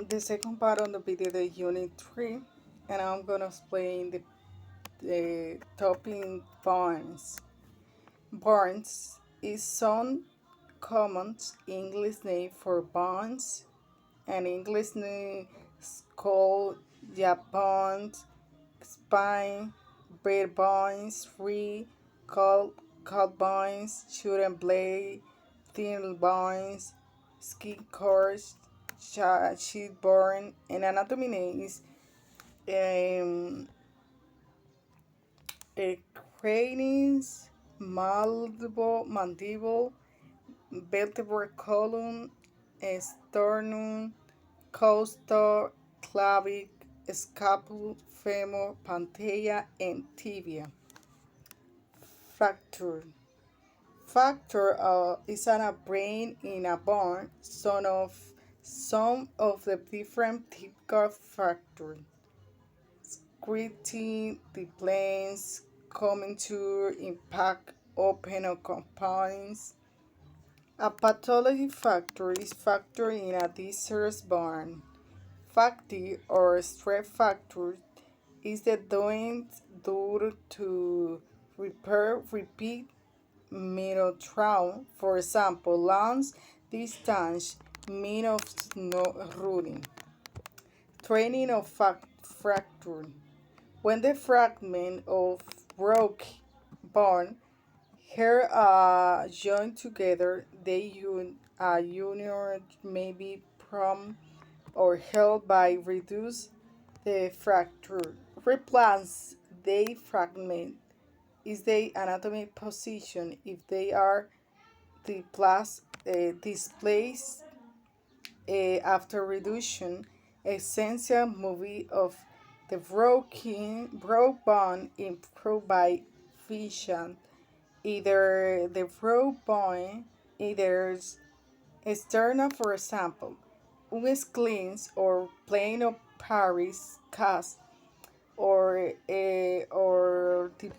The second part of the video, the unit 3, and I'm gonna explain the topic barns. Barns is some common English name for barns, and English name is called Japan, Spain, bread barns, free, cold barns, shooting blade, thin barns, ski cars, sheet barn, and anatomy name is um, a cranies, mandible, vertebral column, sternum, costa, clavicle, scapula, femur, pantalla, and tibia. Fracture. Fracture is a brain in a bone, some of the different typical fracture. Creating the planes coming to impact open or compounds. A pathology factor is factor in a disease born. Factor or stress factor is the doing due to repair repeat minor trauma, for example, long distance mean of snow running. Training of fracture. When the fragment of rock bone here are joined together, union may be prone or held by reduce the fracture. Replace the fragment is the anatomic position if they are displaced after reduction. Essential movie of the broke bone improved by fission. Either the broke bone, either external, for example, un cleans or plane of Paris cast or the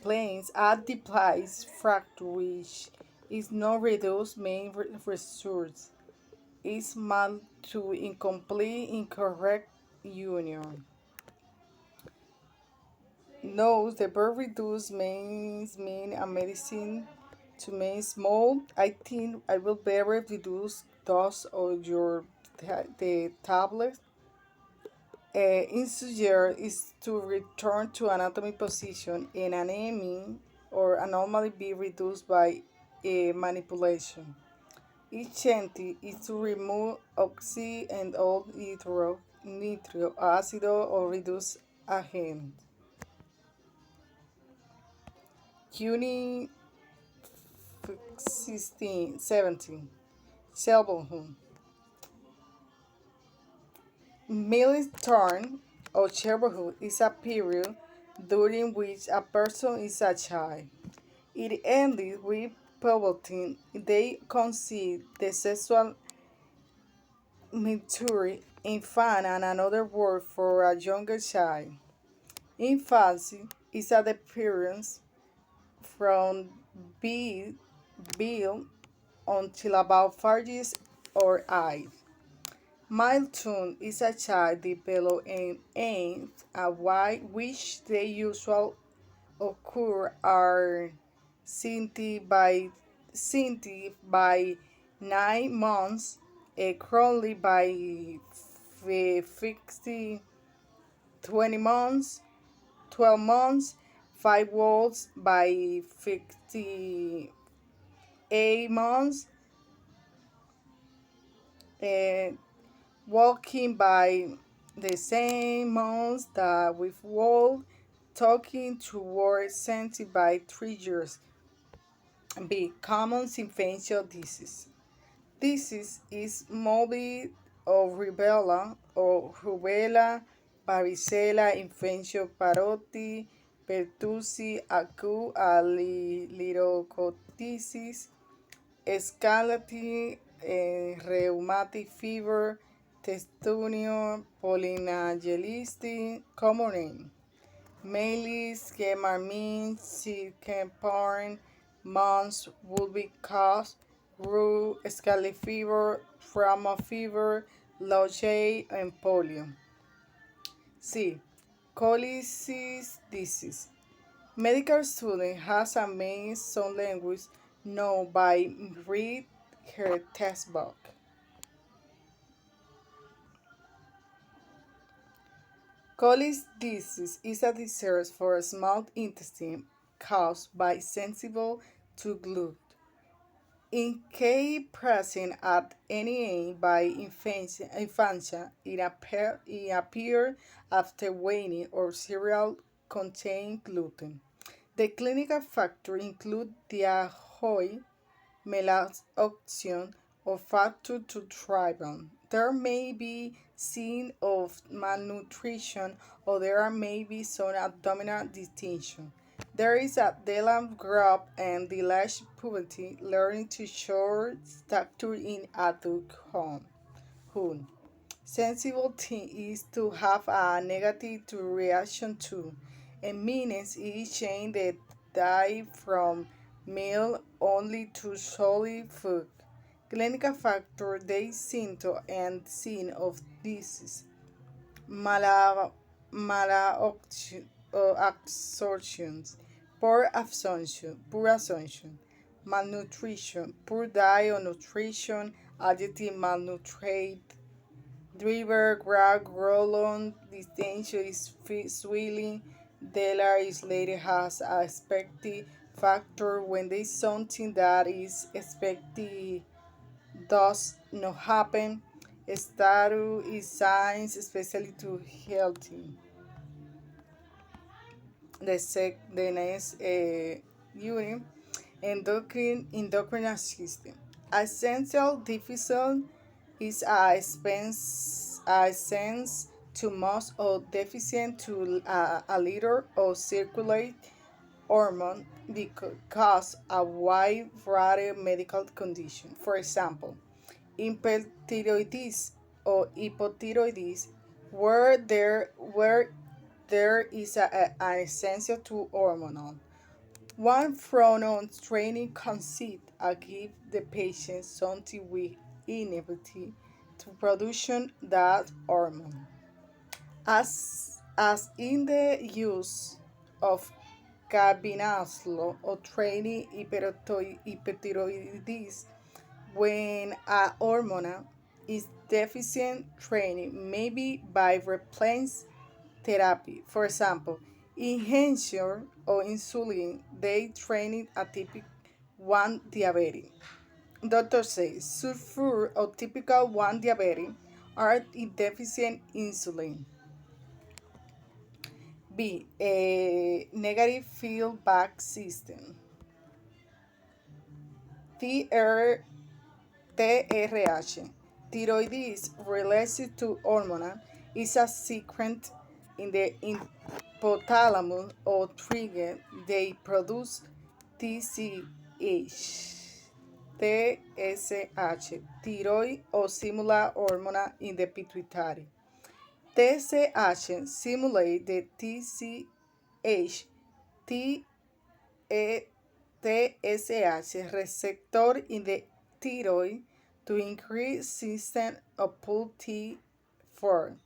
planes at the place fracture which is not reduced main resource is mal to incomplete incorrect union. Knows the verb reduce mean a medicine to mean small. I think I will better reduce dose of your the tablet. Insugger is to return to anatomy position and anemia or anomaly be reduced by manipulation. Icenti is to remove oxy and all nitro acid or reduce agent. Unit 17. Shelburne. Milling term or childhood is a period during which a person is a child. It ended with puberty. They concede the sexual maturity, infant, and another word for a younger child. Infancy is a appearance from be build until about 5 years or age. Milestone is a child develop and aims at which the usual occur are Cinti by 9 months, Crowley by 50, 20 months, 12 months, 5 words by 58 months, and walking by the same months that with world, talking toward 70 by 3 years. B. Common infectious disease. Disease is morbid or rubella, varicella, infection paroti, pertussis, acute leukocytosis, scarlet, rheumatic fever, testunion, polynagelitis, common name. Mainly means chicken porn, mumps, would be cause, root, scarlet fever, trauma fever, Loche, and polio. C. Colitis disease. Medical student has a main some language known by read her textbook. Colitis disease is a disease for a small intestine caused by sensible to gluten. In case present at any age by infancy, it appears after weaning or cereal containing gluten. The clinical factors include diarrhea, malabsorption, or factor to thrive. There may be signs of malnutrition or there may be some abdominal distension. There is a delayed growth and delayed puberty, learning to short stature in adulthood. Sensible thing is to have a negative to reaction to, and means is change the diet from meal only to solid food. Clinical factor they symptom and sign of disease. Mala absorptions, poor absorption, malnutrition, poor diet or nutrition, adjective malnutrition, driver, grab, roll on, distension is swelling, Delar is later has a expected factor when there is something that is expected does not happen. Status is signs especially to healthy. The next unit, endocrine system. Essential deficit is a sense to most or deficient to a little or circulate hormone because a wide variety of medical condition. For example, hyperthyroidism or hypothyroidism, where there is an essential to hormonal. One from on training concept I give the patient something with inability to production that hormone. As in the use of Gabinazlo or training hyperthyroidism, when a hormone is deficient, training maybe by replace therapy. For example, injection or insulin, they train a typical one diabetic. Doctor says sulfur or typical one diabetic are in deficient insulin. B. A negative feedback system. TR, TRH. Thyroids related to hormone is a secret in the hypothalamus or trigger they produce TSH. TSH, thyroid or similar hormone in the pituitary. TSH simulate the TSH. T TSH receptor in the thyroid to increase system output T4.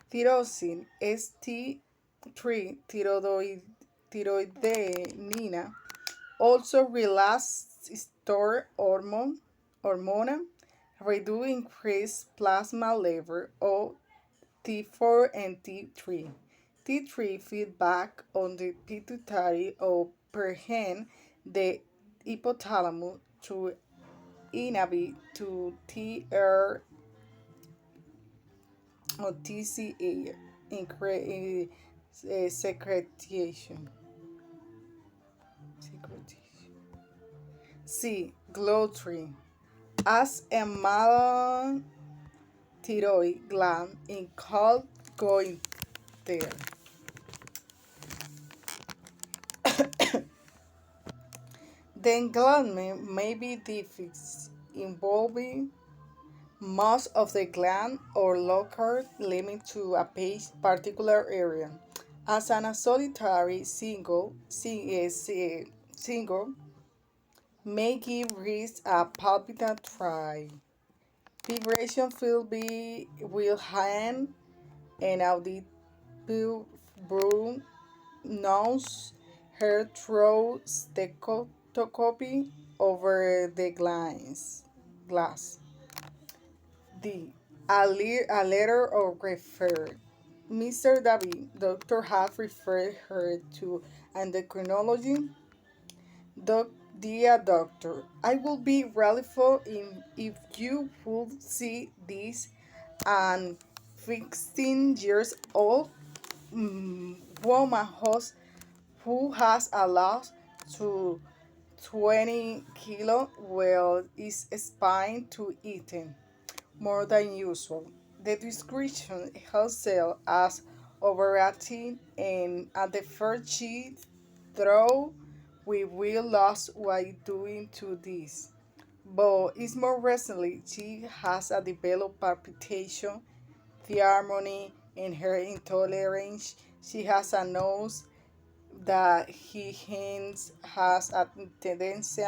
Tyrosine ST3 thyroidenina also relax store hormone reduce increased plasma level of T4 and T3. T3 feedback on the pituitary or perhaps the hypothalamus to inhibit to TR or TCA secretion. C. Glow3 as a malon thyroid gland in called going there. The engagement may be defects involving most of the gland or local limit to a particular area. As a solitary single may give rise a palpitant try. Vibration will hang and audible broom nose hair through stethoscopy over the glass. D. A letter of refer. Mr. David, doctor have referred her to endocrinology. Dear doctor, I will be grateful if you would see this and 16 years old woman who has a loss to 20 kilo well is spine to eating more than usual. The description herself as overacting and at the first she throw we will lose while doing to this. But it's more recently she has a developed palpitation, the harmony in her intolerance. She has a nose that he hints has a tendency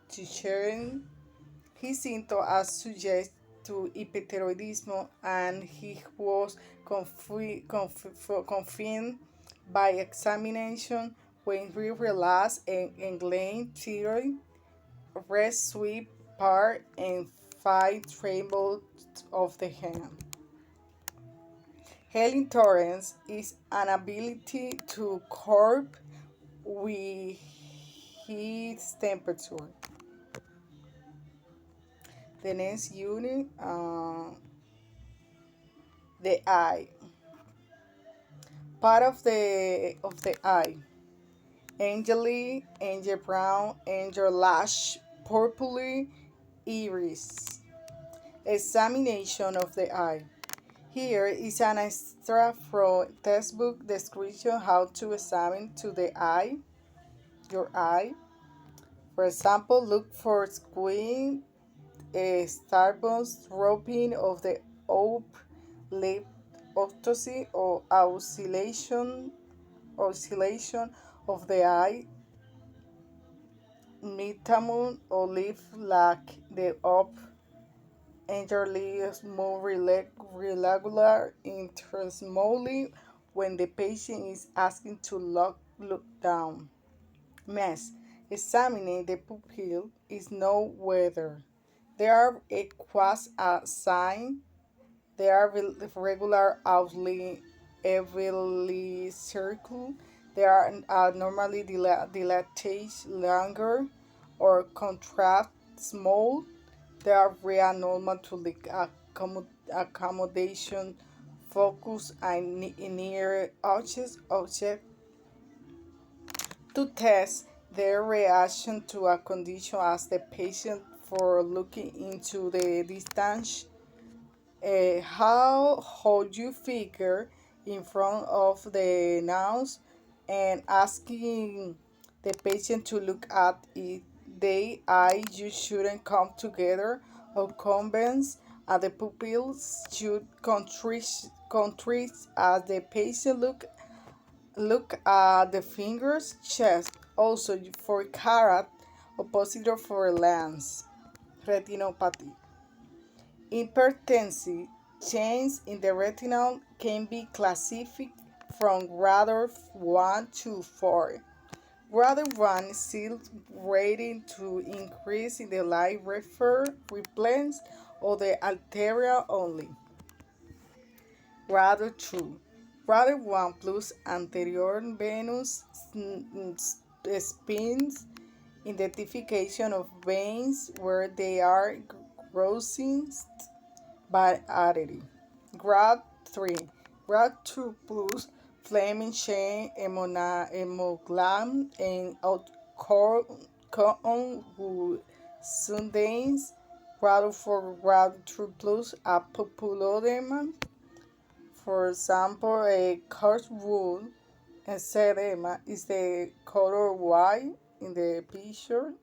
to churn. His symptoms suggest to hyperthyroidism and he was confirmed by examination when we realized an England thyroid, rest sweep part and five trembles of the hand. Healing tolerance is an ability to cope with heat temperature. The next unit, the eye. Part of the eye. Angel, angel brown, angel lash, purpley iris. Examination of the eye. Here is an extra from textbook description how to examine to the eye, your eye. For example, look for squint, starburst, dropping of the up lip optocy or oscillation of the eye, nystagmus or leaf like the up entirely more regular intermolly when the patient is asking to look down. Mess. Examining the pupil is no whether there are a quasi a sign, there are regular outline heavily circle, there are normally dilatate longer or contract small, there are real normal to the accommodation focus and near object to test their reaction to a condition as the patient for looking into the distance. How you figure in front of the nose and asking the patient to look at it. The eye you shouldn't come together or convince the pupils should contract as the patient look at the fingers chest also for carrot opposite for lens retinopathy. Hypertensive change in the retinal can be classified from grade 1 to 4. Grade 1 is still rating to increase in the light replens or the arterial only. Grade 2. Grade 1 plus anterior venous spines, identification of veins where they are crossing by artery. Grade 3. Grade 2 plus Fleming chain hemoglobin and outcome with Sundays. Grade 4. Grade 2 plus a papilloedema. For example, a cordwood edema is the color white in the picture.